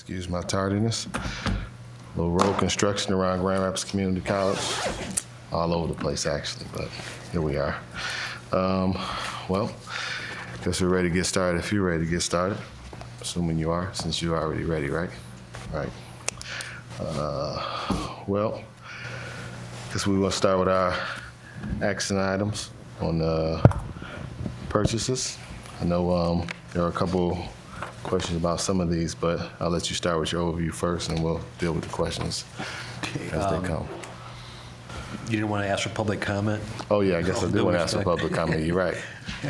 Excuse my tardiness. Little road construction around Grand Rapids Community College. All over the place, actually, but here we are. Well, guess we're ready to get started. If you're ready to get started, assuming you are, since you're already ready, right? Right. Well, guess we will start with our action items on purchases. I know there are a couple questions about some of these, but I'll let you start with your overview first, and we'll deal with the questions as they come. You didn't want to ask for public comment? Oh, yeah, I guess I do want to ask for public comment. You're right.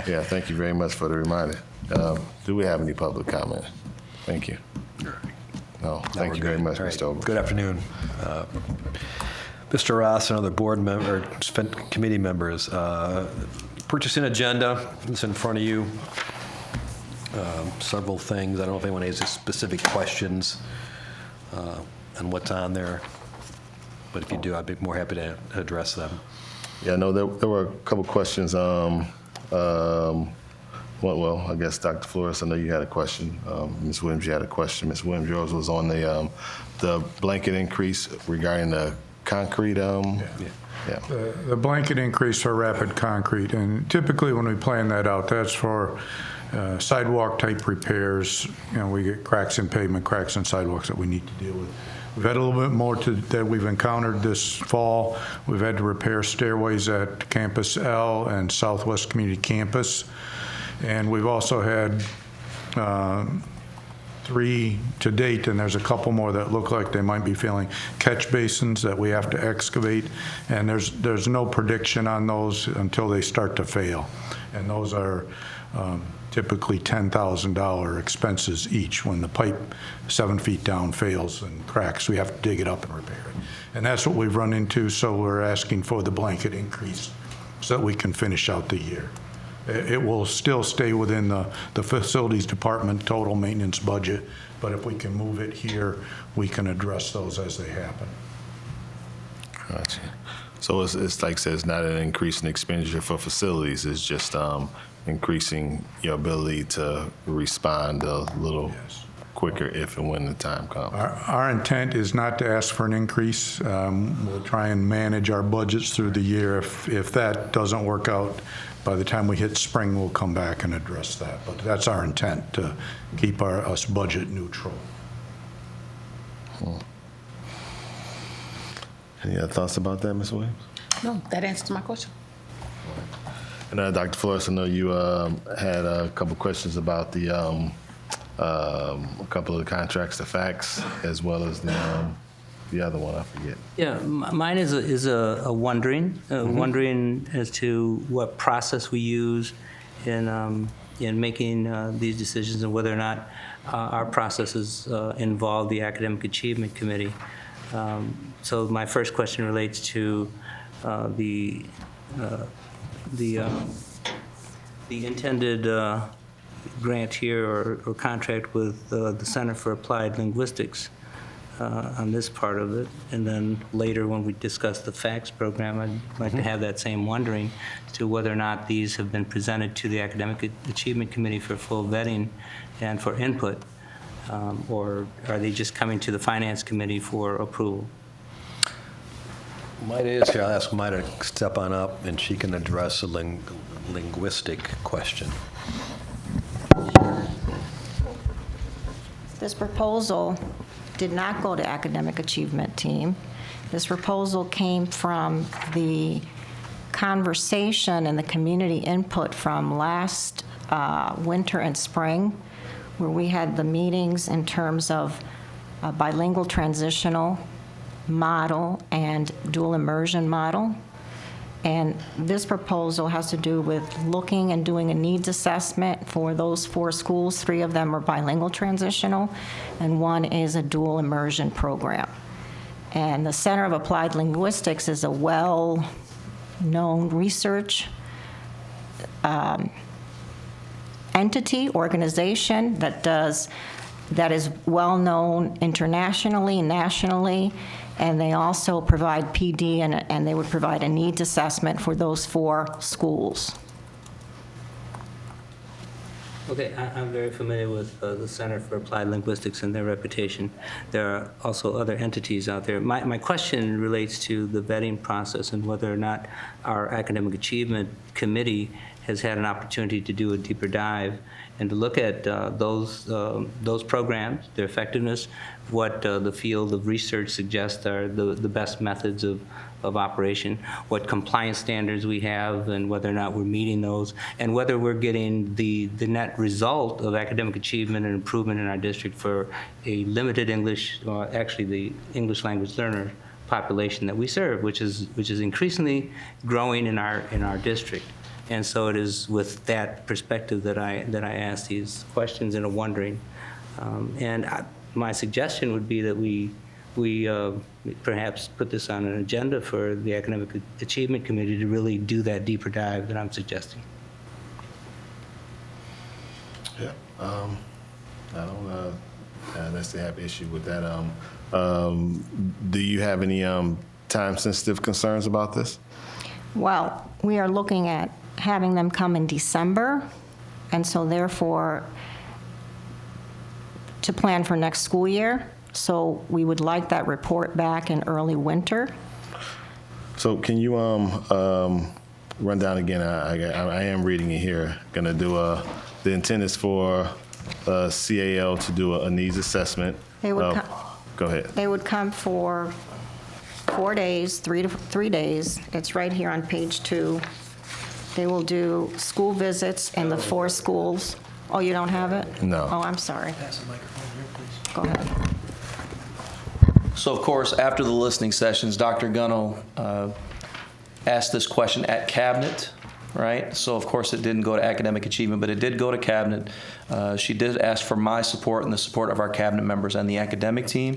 Yeah, thank you very much for the reminder. Do we have any public comment? Thank you. No, thank you very much, Mr. Ober. Good afternoon. Mr. Ross and other board members, committee members. Purchasing agenda is in front of you. Several things. I don't know if anyone has specific questions on what's on there, but if you do, I'd be more happy to address them. Yeah, no, there were a couple questions. Well, I guess Dr. Flores, I know you had a question. Ms. Williams, you had a question. Ms. Williams, yours was on the blanket increase regarding the concrete. Yeah. The blanket increase for rapid concrete, and typically when we plan that out, that's for sidewalk type repairs. You know, we get cracks in pavement, cracks in sidewalks that we need to deal with. We've had a little bit more that we've encountered this fall. We've had to repair stairways at Campus L and Southwest Community Campus. And we've also had 3 to date, and there's a couple more that look like they might be failing, catch basins that we have to excavate. And there's no prediction on those until they start to fail. And those are typically $10,000 expenses each. When the pipe 7 feet down fails and cracks, we have to dig it up and repair it. And that's what we've run into, so we're asking for the blanket increase so that we can finish out the year. It will still stay within the facilities department total maintenance budget, but if we can move it here, we can address those as they happen. Gotcha. So it's like I said, it's not an increase in expenditure for facilities, it's just increasing your ability to respond a little quicker if and when the time comes. Our intent is not to ask for an increase. We'll try and manage our budgets through the year. If that doesn't work out, by the time we hit spring, we'll come back and address that. But that's our intent, to keep us budget neutral. Any other thoughts about that, Ms. Williams? No, that answers my question. And Dr. Flores, I know you had a couple questions about the a couple of the contracts, the facts, as well as the other one, I forget. Yeah, mine is a wondering as to what process we use in making these decisions, and whether or not our processes involve the Academic Achievement Committee. So my first question relates to the intended grant here or contract with the Center for Applied Linguistics on this part of it. And then later when we discuss the FACS program, I'd like to have that same wondering as to whether or not these have been presented to the Academic Achievement Committee for full vetting and for input, or are they just coming to the Finance Committee for approval? Maida is here. I'll ask Maida to step on up, and she can address a linguistic question. This proposal did not go to Academic Achievement Team. This proposal came from the conversation and the community input from last winter and spring, where we had the meetings in terms of a bilingual transitional model and dual immersion model. And this proposal has to do with looking and doing a needs assessment for those 4 schools. 3 of them are bilingual transitional, and 1 is a dual immersion program. And the Center of Applied Linguistics is a well-known research entity, organization that is well-known internationally, nationally, and they also provide PD, and they would provide a needs assessment for those 4 schools. Okay, I'm very familiar with the Center for Applied Linguistics and their reputation. There are also other entities out there. My question relates to the vetting process and whether or not our Academic Achievement Committee has had an opportunity to do a deeper dive and to look at those programs, their effectiveness, what the field of research suggests are the best methods of operation, what compliance standards we have, and whether or not we're meeting those, and whether we're getting the net result of academic achievement and improvement in our district for a limited English, or actually the English language learner population that we serve, which is increasingly growing in our district. And so it is with that perspective that I ask these questions and are wondering. My suggestion would be that we perhaps put this on an agenda for the Academic Achievement Committee to really do that deeper dive that I'm suggesting. Yeah. I don't necessarily have an issue with that. Do you have any time-sensitive concerns about this? Well, we are looking at having them come in December, and so therefore, to plan for next school year. So we would like that report back in early winter. So can you run down again? I am reading it here. Going to do the intent is for CAL to do a needs assessment. They would Go ahead. They would come for 4 days, 3 days. It's right here on page 2. They will do school visits in the 4 schools. Oh, you don't have it? No. Oh, I'm sorry. Pass the microphone here, please. Go ahead. So, of course, after the listening sessions, Dr. Gunno asked this question at Cabinet, right? So, of course, it didn't go to academic achievement, but it did go to Cabinet. She did ask for my support and the support of our Cabinet members and the academic team.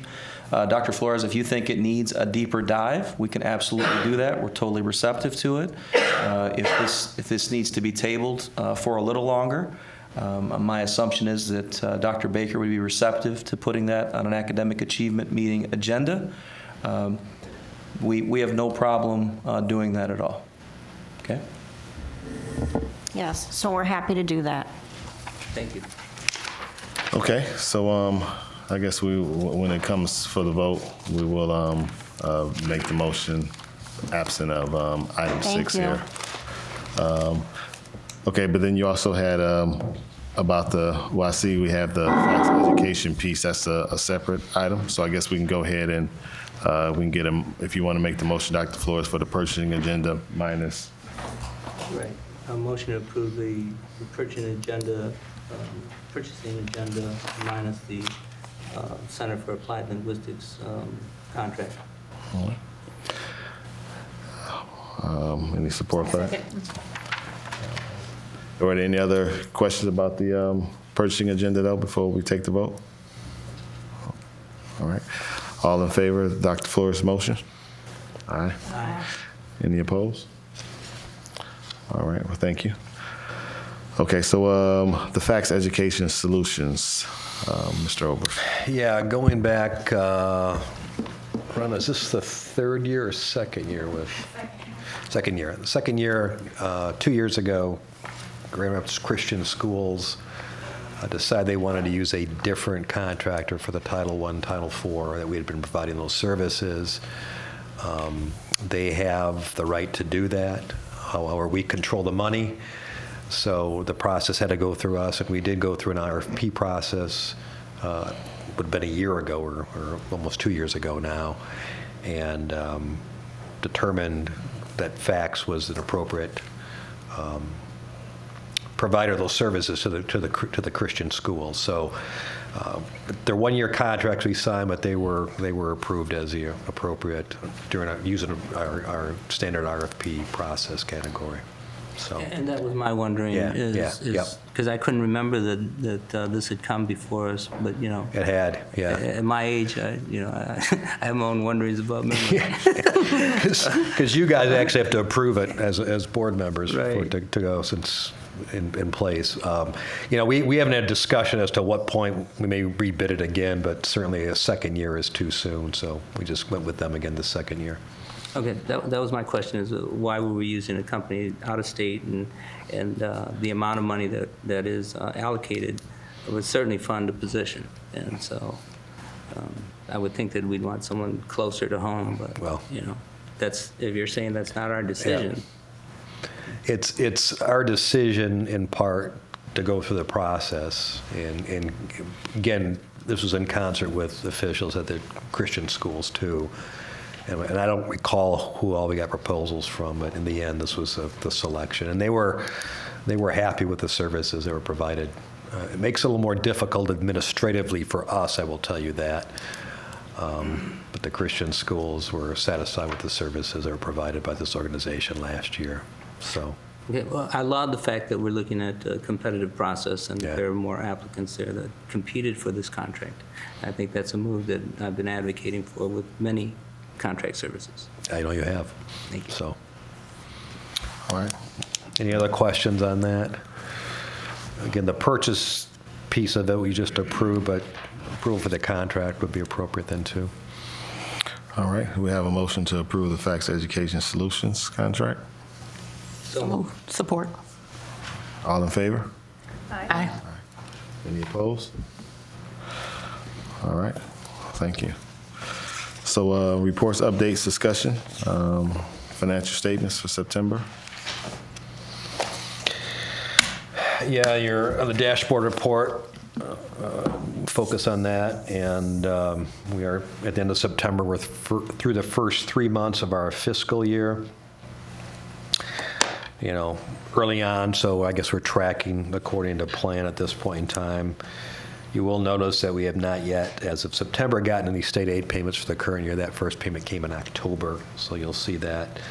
Dr. Flores, if you think it needs a deeper dive, we can absolutely do that. We're totally receptive to it. If this needs to be tabled for a little longer, my assumption is that Dr. Baker would be receptive to putting that on an academic achievement meeting agenda. We have no problem doing that at all. Okay? Yes, so we're happy to do that. Thank you. Okay, so I guess when it comes for the vote, we will make the motion absent of item Thank 6 you. here. Okay, but then you also had about I see we have the facts education piece. That's a separate item. So I guess we can go ahead and we can get them, if you want to make the motion, Dr. Flores, for the purchasing agenda minus. Right. A motion to approve the purchasing agenda minus the Center for Applied Linguistics contract. Any support for that? Are there any other questions about the purchasing agenda, though, before we take the vote? All right. All in favor of Dr. Flores' motion? Aye. Aye. Any opposed? All right, well, thank you. Okay, so the Facts Education Solutions, Mr. Obers. Yeah, going back, Ron, is this the third year or second year with? Second year. The second year, 2 years ago, Grand Rapids Christian Schools decided they wanted to use a different contractor for the Title I, Title IV, that we had been providing those services. They have the right to do that. However, we control the money, so the process had to go through us, and we did go through an RFP process. Would have been a year ago or almost 2 years ago now, and determined that Fax was an appropriate provider of those services to the Christian schools. So they're 1-year contracts we signed, but they were approved as the appropriate using our standard RFP process category. So. And that was my wondering, because I couldn't remember that this had come before us, but, you know. It had, yeah. At my age, I have my own wonderings about memory. Because you guys actually have to approve it as board members for Right. it to go since in place. We haven't had a discussion as to what point we may rebid it again, but certainly a second year is too soon, so we just went with them again the second year. Okay, that was my question, is why were we using a company out of state, and the amount of money that is allocated would certainly fund a position. And so I would think that we'd want someone closer to home, but, Well. you know, that's, if you're saying that's not our decision. It's our decision in part to go through the process. And again, this was in concert with officials at the Christian schools too. And I don't recall who all we got proposals from, but in the end, this was the selection. And they were happy with the services that were provided. It makes it a little more difficult administratively for us, I will tell you that. But the Christian schools were satisfied with the services that were provided by this organization last year. So. Okay, well, I laud the fact that we're looking at a competitive process and Yeah. that there are more applicants there that competed for this contract. I think that's a move that I've been advocating for with many contract services. I know you have. Thank you. So, All right. any other questions on that? Again, the purchase piece of it we just approved, but approval for the contract would be appropriate then too. All right. We have a motion to approve the Facts Education Solutions contract. So moved. Support. All in favor? Aye. Any opposed? All right. Thank you. So reports, updates, discussion, financial statements for September. Yeah, on the dashboard report, focus on that. And we are at the end of September, we're through the first 3 months of our fiscal year. You know, early on, so I guess we're tracking according to plan at this point in time. You will notice that we have not yet, as of September, gotten any state aid payments for the current year. That first payment came in October, so you'll see that.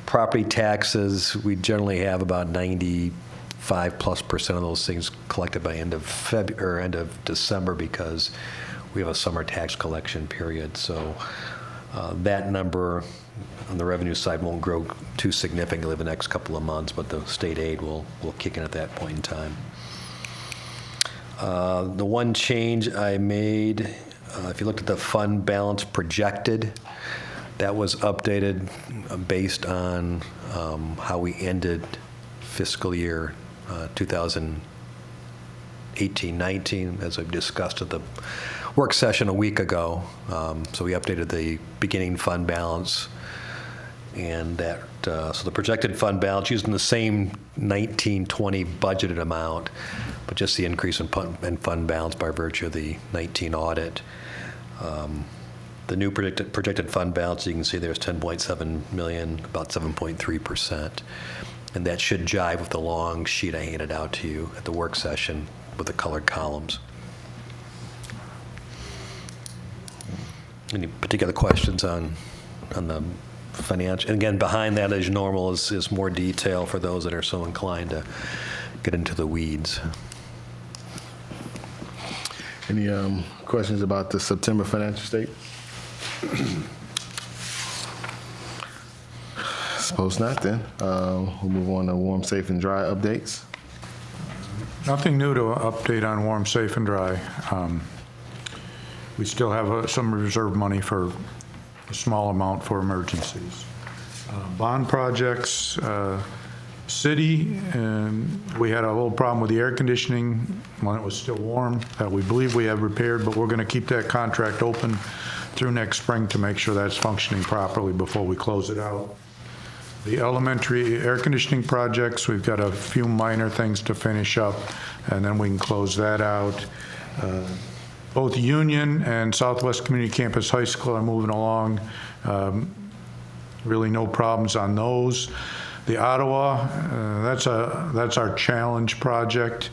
Property taxes, we generally have about 95+% of those things collected by end of December, because we have a summer tax collection period. So that number on the revenue side won't grow too significantly the next couple of months, but the state aid will kick in at that point in time. The one change I made, if you looked at the fund balance projected, that was updated based on how we ended fiscal year 2018-19, as I've discussed at the work session a week ago. So we updated the beginning fund balance, and that so the projected fund balance using the same 19-20 budgeted amount, but just the increase in fund balance by virtue of the 19 audit. The new projected fund balance, you can see there's 10.7 million, about 7.3%. And that should jive with the long sheet I handed out to you at the work session with the colored columns. Any particular questions on the financial? And again, behind that, as normal, is more detail for those that are so inclined to get into the weeds. Any questions about the September financial statement? Suppose not, then. We'll move on to warm, safe, and dry updates. Nothing new to update on warm, safe, and dry. We still have some reserve money for a small amount for emergencies. Bond projects, city, and we had a little problem with the air conditioning when it was still warm that we believe we have repaired, but we're going to keep that contract open through next spring to make sure that's functioning properly before we close it out. The elementary air conditioning projects, we've got a few minor things to finish up, and then we can close that out. Both Union and Southwest Community Campus High School are moving along. Really no problems on those. The Ottawa, that's our challenge project.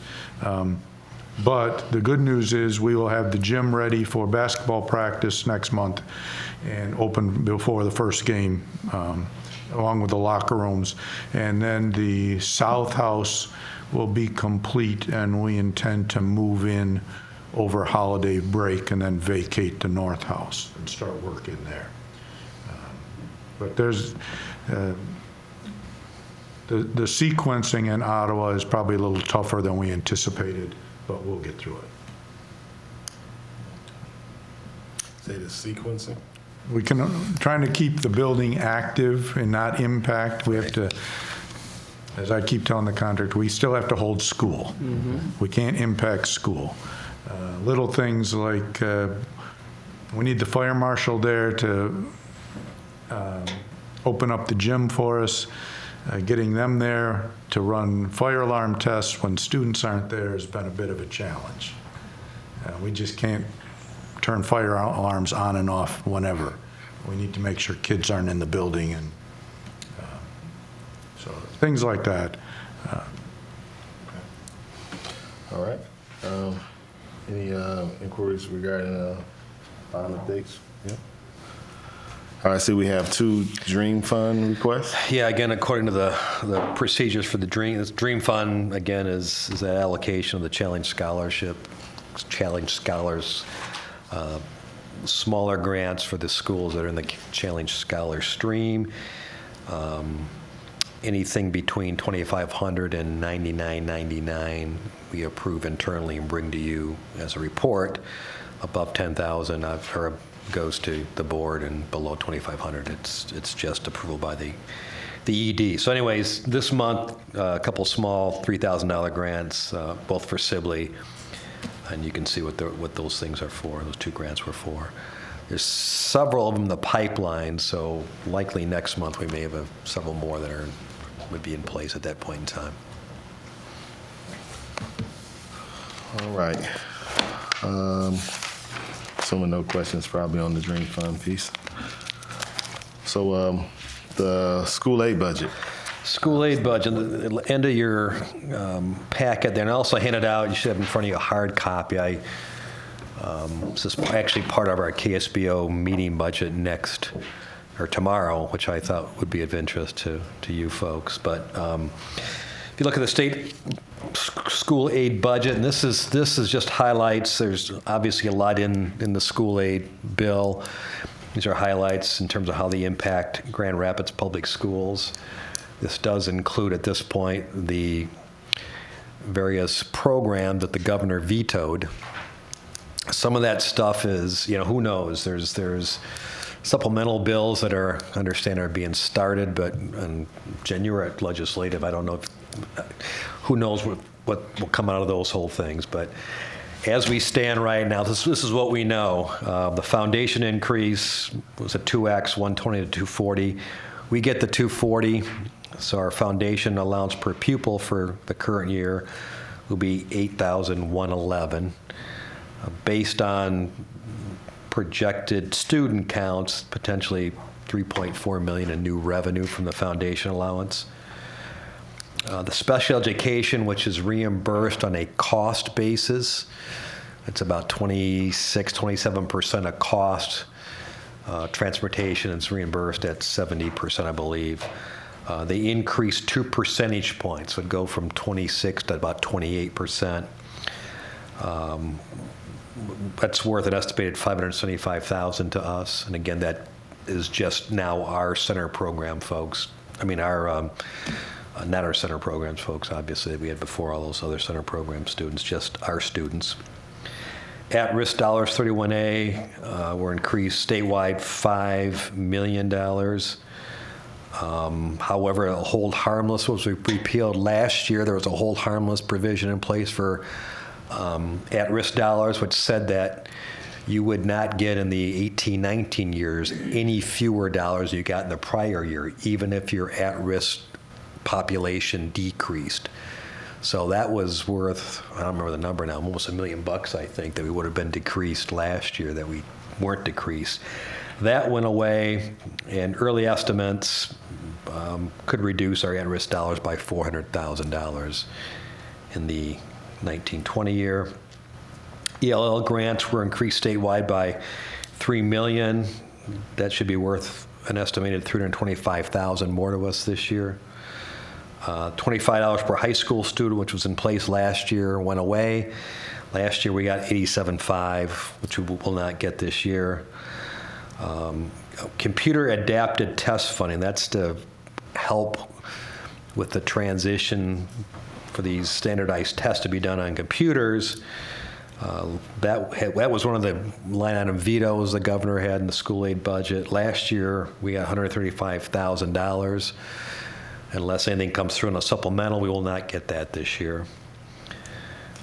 But the good news is we will have the gym ready for basketball practice next month and open before the first game, along with the locker rooms. And then the South House will be complete, and we intend to move in over holiday break and then vacate the North House and start working there. But there's the sequencing in Ottawa is probably a little tougher than we anticipated, but we'll get through it. Say the sequencing. we can, trying to keep the building active and not impact. We have to, as I keep telling the contractor, we still have to hold school. We can't impact school. Little things like we need the fire marshal there to open up the gym for us. Getting them there to run fire alarm tests when students aren't there has been a bit of a challenge. We just can't turn fire alarms on and off whenever. We need to make sure kids aren't in the building, and so things like that. All right. Any inquiries regarding bond updates? Yep. All right, so we have 2 Dream Fund requests. Yeah, again, according to the procedures for the Dream Fund, again, is that allocation of the Challenge Scholarship, Challenge Scholars, smaller grants for the schools that are in the Challenge Scholar stream. Anything between $2,500 and $99.99 we approve internally and bring to you as a report. Above $10,000 goes to the board, and below $2,500 it's just approval by the ED. So anyways, this month a couple small $3,000 grants, both for Sibley, and you can see what those things are for. Those 2 grants were for. There's several of them in the pipeline, so likely next month we may have several more that would be in place at that point in time. All right. Assuming no questions probably on the Dream Fund piece. So the school aid budget. School aid budget, the end of your packet there, and I also handed out, you should have in front of you a hard copy. This is actually part of our KSBO meeting budget tomorrow, which I thought would be of interest to you folks. But if you look at the state school aid budget, and this is just highlights. There's obviously a lot in the school aid bill. These are highlights in terms of how they impact Grand Rapids Public Schools. This does include, at this point, the various programs that the governor vetoed. Some of that stuff is, who knows? There's supplemental bills that I understand are being started, but Jen, you were at legislative. I don't know who knows what will come out of those whole things. But as we stand right now, this is what we know. The foundation increase was a 2X, 120 to 240. We get the 240, so our foundation allowance per pupil for the current year will be $8,111. Based on projected student counts, potentially $3.4 million in new revenue from the foundation allowance. The special education, which is reimbursed on a cost basis, it's about 27% of cost. Transportation is reimbursed at 70%, I believe. They increased 2 percentage points, so it'd go from 26 to about 28%. That's worth an estimated $575,000 to us. And again, that is just now our center program folks. Not our center programs folks, obviously. We had before all those other center program students, just our students. At-risk dollars, 31A, were increased statewide $5 million. However, a hold harmless was repealed last year. There was a hold harmless provision in place for at-risk dollars, which said that you would not get in the 18-19 years any fewer dollars you got in the prior year, even if your at-risk population decreased. So that was worth, I don't remember the number now, almost $1 million, I think, that we would have been decreased last year, that we weren't decreased. That went away, and early estimates could reduce our at-risk dollars by $400,000 in the 1920 year. ELL grants were increased statewide by $3 million. That should be worth an estimated $325,000 more to us this year. $25 per high school student, which was in place last year, went away. Last year we got $87.5, which we will not get this year. Computer adapted test funding, that's to help with the transition for these standardized tests to be done on computers. That was one of the line item vetoes the governor had in the school aid budget. Last year, we got $135,000. Unless anything comes through in a supplemental, we will not get that this year.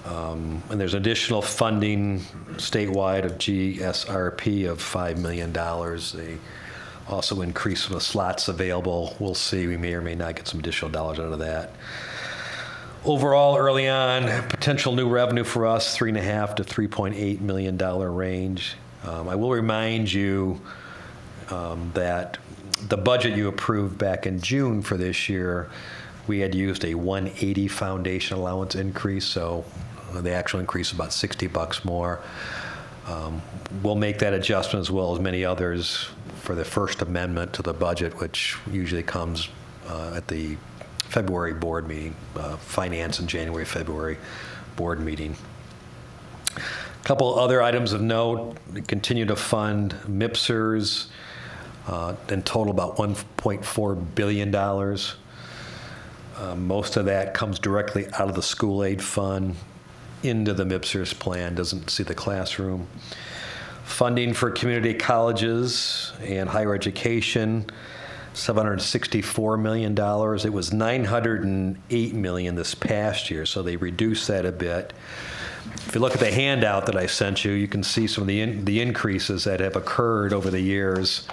And there's additional funding statewide of GSRP of $5 million. They also increased some of the slots available. We'll see. We may or may not get some additional dollars out of that. Overall, early on, potential new revenue for us, $3.5 to $3.8 million range. I will remind you that the budget you approved back in June for this year, we had used a 180 foundation allowance increase, so the actual increase is about $60 more. We'll make that adjustment as well as many others for the first amendment to the budget, which usually comes at the February board meeting, finance in January, February board meeting. A couple other items of note: we continue to fund MIPSers, in total about $1.4 billion. Most of that comes directly out of the school aid fund into the MIPSers plan, doesn't see the classroom. Funding for community colleges and higher education, $764 million. It was $908 million this past year, so they reduced that a bit. If you look at the handout that I sent you, you can see some of the increases that have occurred over the years.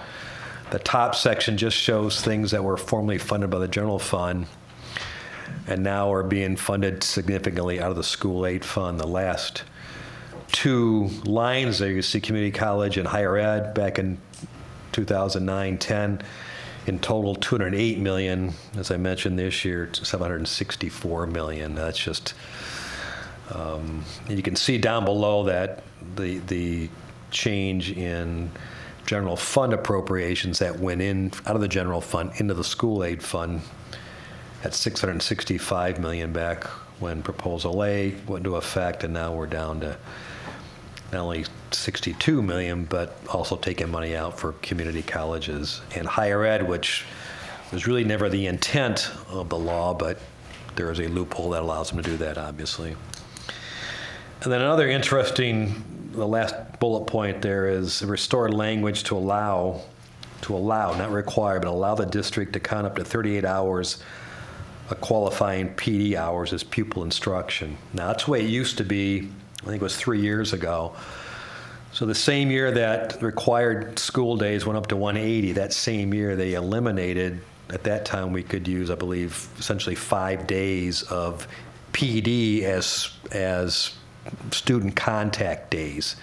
The top section just shows things that were formerly funded by the general fund and now are being funded significantly out of the school aid fund. The last two lines there, you see community college and higher ed back in 2009-10. In total, $208 million. As I mentioned this year, $764 million. That's just, and you can see down below that the change in general fund appropriations that went in out of the general fund into the school aid fund at $665 million back when Proposal A went into effect, and now we're down to not only $62 million, but also taking money out for community colleges and higher ed, which was really never the intent of the law, but there is a loophole that allows them to do that, obviously. And then another interesting, the last bullet point there is restored language to allow, not require, but allow the district to count up to 38 hours of qualifying PD hours as pupil instruction. Now, that's the way it used to be. I think it was 3 years ago. So the same year that required school days went up to 180, that same year they eliminated, at that time we could use, I believe, essentially 5 days of PD as student contact days.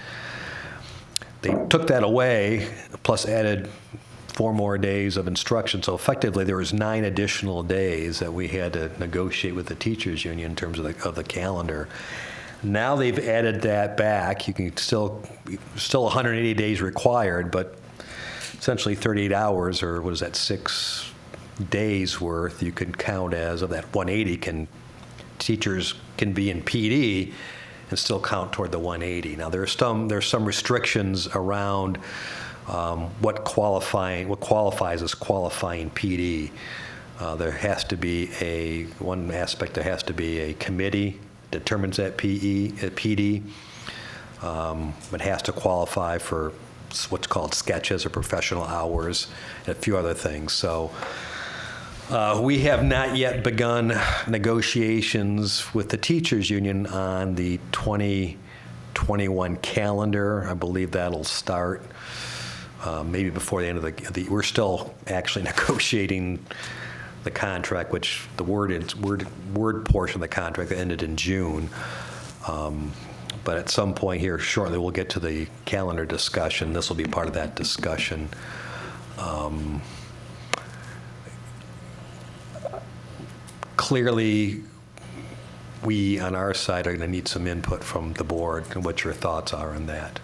They took that away, plus added 4 more days of instruction. So effectively, there was 9 additional days that we had to negotiate with the teachers union in terms of the calendar. Now they've added that back. You can still 180 days required, but essentially 38 hours, or what is that, 6 days worth, you can count as of that 180. Teachers can be in PD and still count toward the 180. Now there's some restrictions around what qualifies as qualifying PD. There has to be one aspect. There has to be a committee determines that PD. It has to qualify for what's called sketches or professional hours, and a few other things. So we have not yet begun negotiations with the teachers union on the 2021 calendar. I believe that'll start maybe before the end of the. We're still actually negotiating the contract, which the word portion of the contract that ended in June. But at some point here shortly, we'll get to the calendar discussion. This will be part of that discussion. Clearly, we on our side are going to need some input from the board and what your thoughts are on that.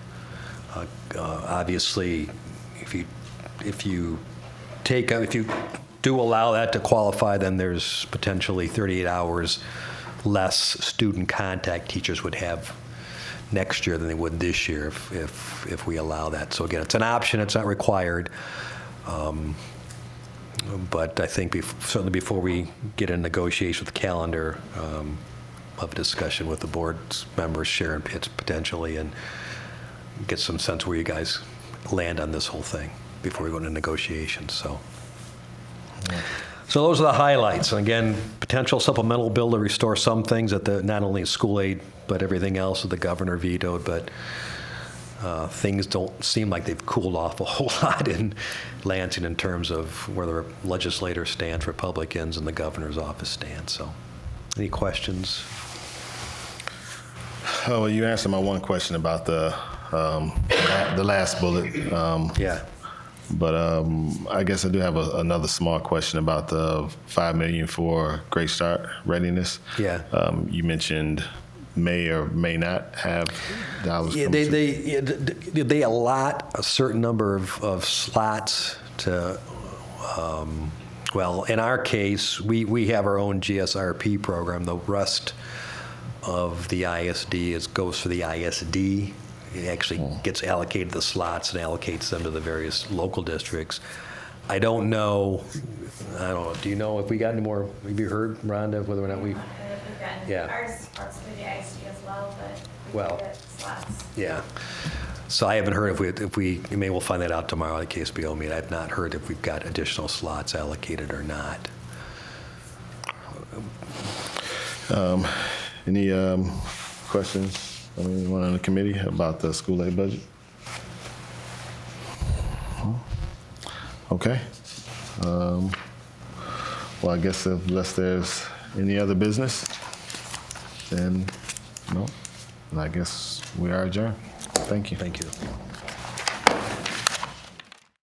Obviously, if you do allow that to qualify, then there's potentially 38 hours less student contact teachers would have next year than they would this year if we allow that. So again, it's an option, it's not required. But I think certainly before we get in negotiation with the calendar, have a discussion with the board's members, sharing pits potentially, and get some sense where you guys land on this whole thing before we go into negotiations, so. So those are the highlights. And again, potential supplemental bill to restore some things at the, not only school aid, but everything else that the governor vetoed, but things don't seem like they've cooled off a whole lot in Lansing in terms of where the legislators stand, Republicans, and the governor's office stand. So, any questions? Oh, well, you answered my one question about the last bullet. Yeah. But I guess I do have another small question about the $5 million for Great Start Readiness. Yeah. You mentioned may or may not have dollars. Yeah, coming to- they allot a certain number of slots to, well, in our case, we have our own GSRP program. The rest of the ISD goes for the ISD. It actually gets allocated the slots and allocates them to the various local districts. I don't know, do you know if we got any more, have you heard, Rhonda, whether or not we, Yeah. Ours is parts of the ISD as well, but we Well, get slots. yeah. So I haven't heard if we, maybe we'll find that out tomorrow at the KSBO meeting. I've not heard if we've got additional slots allocated or not. Any questions? Anyone on the committee about the school aid budget? Okay. Well, I guess unless there's any other business, then no. And I guess we are adjourned. Thank you. Thank you.